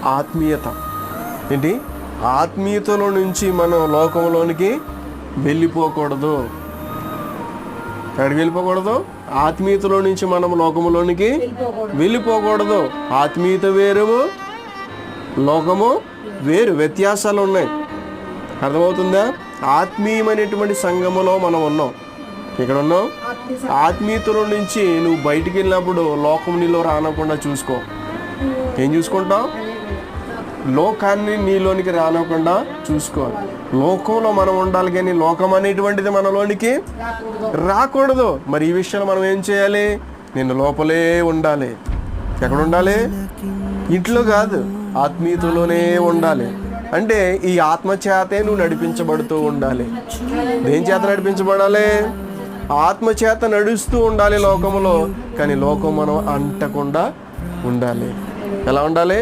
ఆత్మీయత. ఏంటి? ఆత్మీయతలో నుంచి మనం లోకంలోనికి వెళ్ళిపోకూడదు. ఎక్కడికి వెళ్ళిపోకూడదు? ఆత్మీయతలో నుంచి మనం లోకంలోనికి వెళ్ళిపోకూడదు. ఆత్మీయత వేరు, లోకము వేరు, వ్యత్యాసాలు ఉన్నాయి. అర్థమవుతుందా? ఆత్మీయమైనటువంటి సంఘములో మనం ఉన్నాం. ఇక్కడ ఉన్నాం. ఆత్మీయతలో నుంచి నువ్వు బయటికి వెళ్ళినప్పుడు లోకం నీలో రానకుండా చూసుకో. ఏం చూసుకుంటావు? లోకాన్ని నీలోనికి రానకుండా చూసుకో. లోకంలో మనం ఉండాలి కానీ లోకం అనేటువంటిది మనలోనికి రాకూడదు. మరి ఈ విషయంలో మనం ఏం చేయాలి? నేను లోపలే ఉండాలి. ఎక్కడ ఉండాలి? ఇంట్లో కాదు, ఆత్మీయతలోనే ఉండాలి. అంటే ఈ ఆత్మచేతే నువ్వు నడిపించబడుతూ ఉండాలి. దేని చేత నడిపించబడాలి? ఆత్మచేత నడుస్తూ ఉండాలి లోకములో. కానీ లోకం మనం అంటకుండా ఉండాలి. ఎలా ఉండాలి?